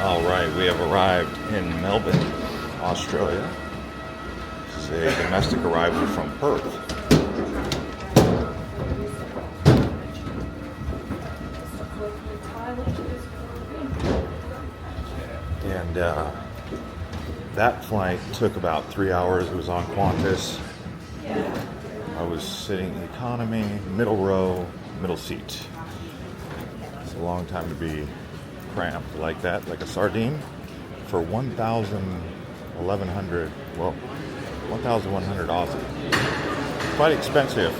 All right, we have arrived in Melbourne, Australia. This is a domestic arrival from Perth. And that flight took about 3 hours. It was on Qantas. I was sitting economy, middle row, middle seat. It's a long time to be cramped like that, like a sardine, for 1,100 Aussie. Quite expensive.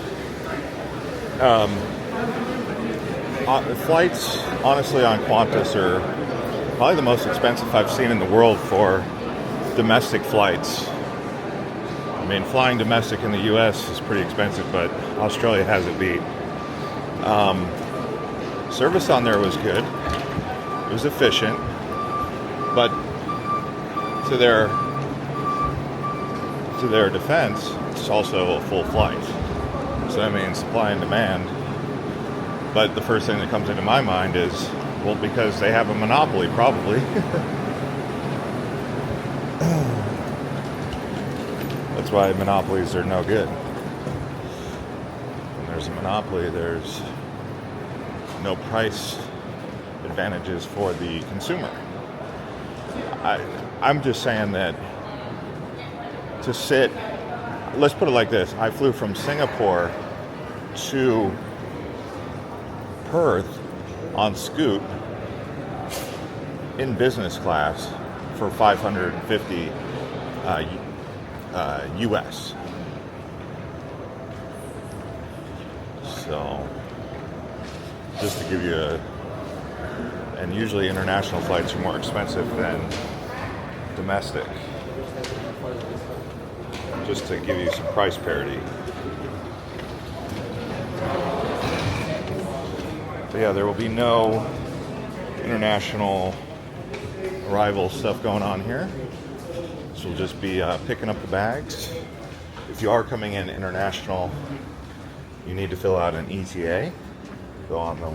Flights, honestly, on Qantas are probably the most expensive I've seen in the world for domestic flights. I mean, flying domestic in the US is pretty expensive, but Australia has it beat. Service on there was good. It was efficient, but to their defense, it's also a full flight. So that means supply and demand. But the first thing that comes into my mind is, well, because they have a monopoly, probably. That's why monopolies are no good. When there's a monopoly, there's no price advantages for the consumer. I'm just saying that to sit, let's put it like this. I flew from Singapore to Perth on Scoot in business class for $550 US. So, just to give you and usually international flights are more expensive than domestic. Just to give you some price parity. So yeah, there will be no international arrival stuff going on here. This will just be picking up the bags. If you are coming in international, you need to fill out an ETA. Go on the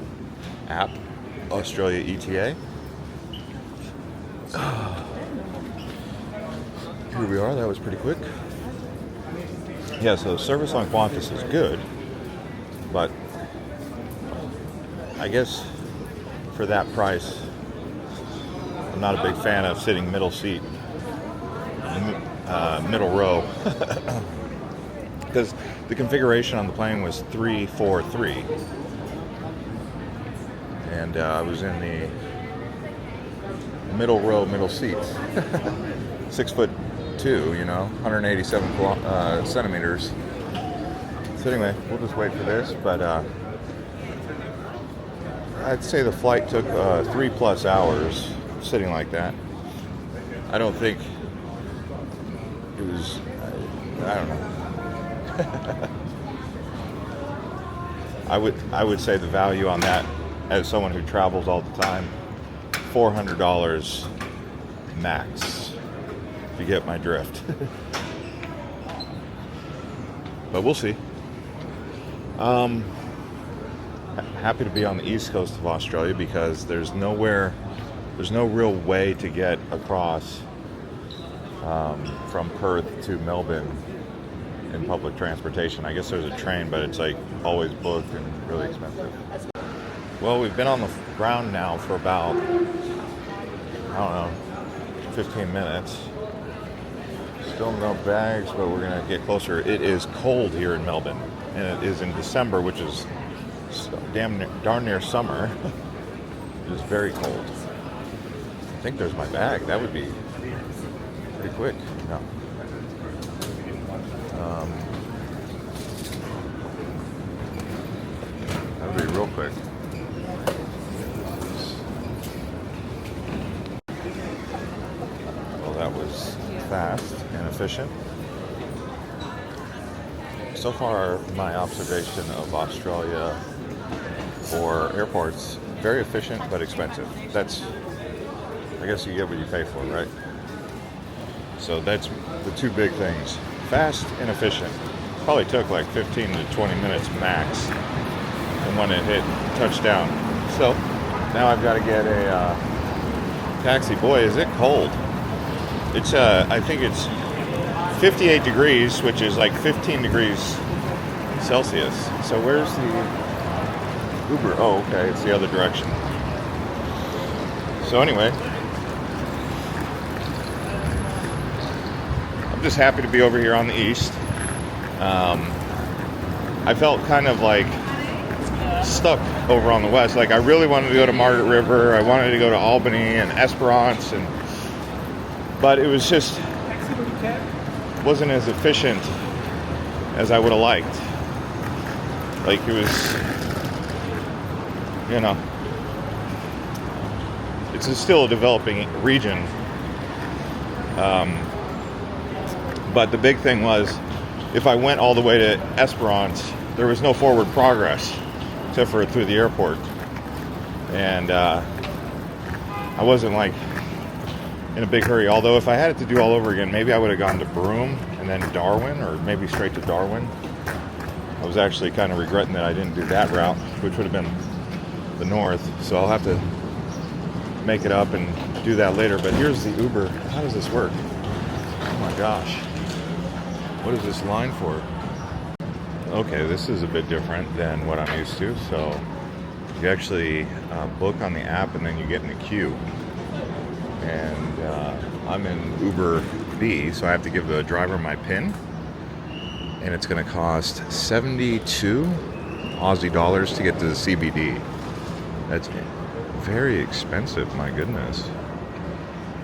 app, Australia ETA. Here we are, that was pretty quick. Yeah, so service on Qantas is good, but I guess for that price, I'm not a big fan of sitting middle seat, middle row, because the configuration on the plane was 3-4-3. And I was in the middle row, middle seats. 6'2", 187 centimeters. So anyway, we'll just wait for this. But I'd say the flight took 3+ hours sitting like that. I don't think it was. I don't know. I would say the value on that, as someone who travels all the time, $400 max, if you get my drift. But we'll see. Happy to be on the east coast of Australia because there's no real way to get across from Perth to Melbourne in public transportation. I guess there's a train, but it's like always booked and really expensive. Well, we've been on the ground now for about, 15 minutes. Still no bags, but we're going to get closer. It is cold here in Melbourne, and it is in December, which is darn near summer. It is very cold. I think there's my bag. That would be pretty quick. No. That would be real quick. That was fast and efficient. So far, my observation of Australia for airports, very efficient but expensive. That's, I guess you get what you pay for, right? So that's the two big things. Fast and efficient. Probably took like 15 to 20 minutes max from when it hit touchdown. So now I've got to get a Taxi, boy, is it cold. It's I think it's 58 degrees, which is like 15 degrees Celsius. So where's the Uber? Oh, okay, it's the other direction. So anyway, I'm just happy to be over here on the east. I felt kind of like stuck over on the west. Like I really wanted to go to Margaret River. I wanted to go to Albany and Esperance, but it was just wasn't as efficient as I would have liked. Like it was, it's still a developing region. But the big thing was, if I went all the way to Esperance, there was no forward progress except for through the airport. And I wasn't like in a big hurry. Although if I had it to do all over again, maybe I would have gone to Broome and then Darwin, or maybe straight to Darwin. I was actually kind of regretting that I didn't do that route, which would have been the north. So I'll have to make it up and do that later. But here's the Uber. How does this work? Oh my gosh. What is this line for? Okay, this is a bit different than what I'm used to. So you actually book on the app and then you get in a queue. And I'm in Uber B, so I have to give the driver my PIN. And it's going to cost 72 Aussie dollars to get to the CBD. That's very expensive, my goodness.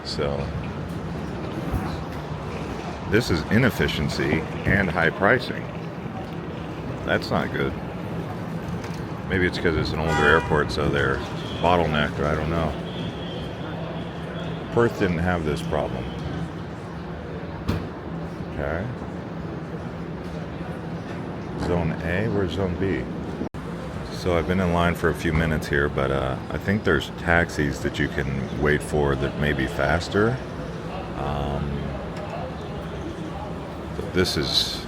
So this is inefficiency and high pricing. That's not good. Maybe it's because it's an older airport, so they're bottlenecked, or I don't know. Perth didn't have this problem. Okay. Zone A, where's Zone B? So I've been in line for a few minutes here, but I think there's taxis that you can wait for that may be faster. But this is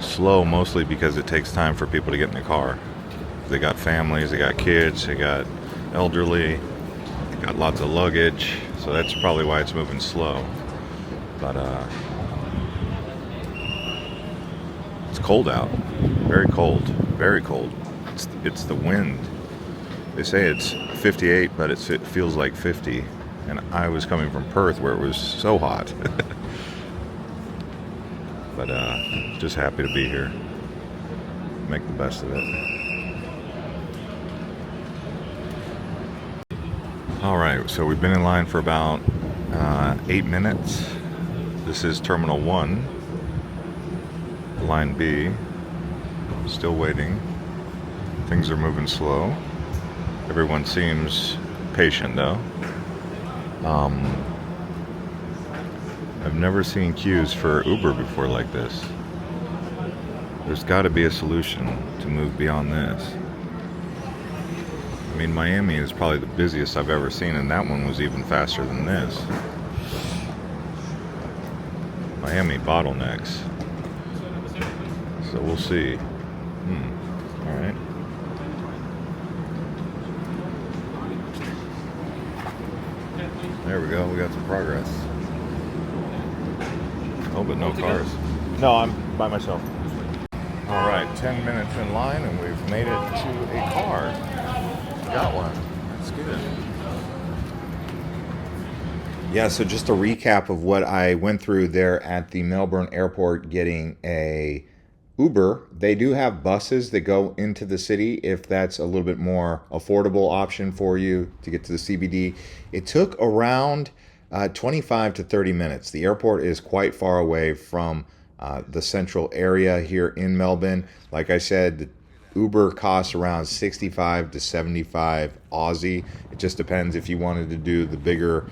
slow mostly because it takes time for people to get in the car. They got families, they got kids, they got elderly, they got lots of luggage, so that's probably why it's moving slow. But it's cold out, very cold, very cold. It's the wind. They say it's 58, but it feels like 50, and I was coming from Perth where it was so hot. But just happy to be here. Make the best of it. All right, so we've been in line for about 8 minutes. This is Terminal 1, Line B. Still waiting. Things are moving slow. Everyone seems patient though. I've never seen queues for Uber before like this. There's got to be a solution to move beyond this. I mean, Miami is probably the busiest I've ever seen, and that one was even faster than this. Miami bottlenecks. So we'll see. All right. There we go. We got some progress. Oh, but no cars. No, I'm by myself. All right, 10 minutes in line, and we've made it to a car. Got one. That's good. Yeah, so just a recap of what I went through there at the Melbourne Airport getting a Uber. They do have buses that go into the city if that's a little bit more affordable option for you to get to the CBD. It took around 25 to 30 minutes. The airport is quite far away from the central area here in Melbourne. Like I said, the Uber costs around 65 to 75 Aussie. It just depends if you wanted to do the bigger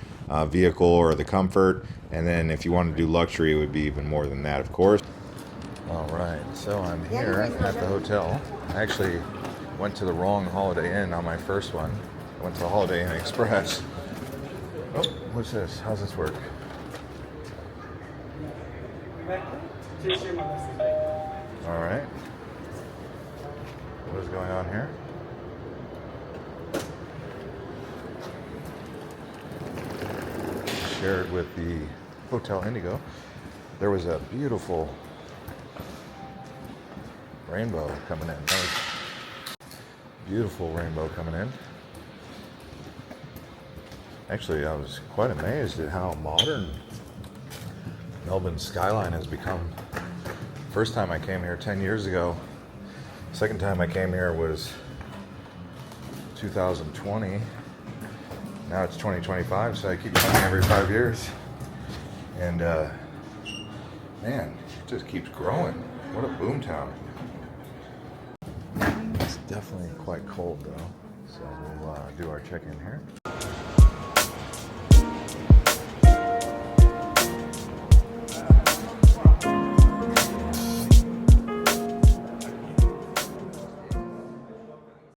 vehicle or the comfort. And then if you wanted to do luxury, it would be even more than that, of course. All right, so I'm here at the hotel. I actually went to the wrong Holiday Inn on my first one. I went to the Holiday Inn Express. Oh, what's this? How's this work? All right. What is going on here? shared with the Hotel Indigo. There was a beautiful rainbow coming in. That was beautiful rainbow coming in. Actually, I was quite amazed at how modern Melbourne's skyline has become. First time I came here 10 years ago. Second time I came here was 2020. Now it's 2025, so I keep coming every 5 years. And man, it just keeps growing. What a boom town. It's definitely quite cold though, so we'll do our check-in here.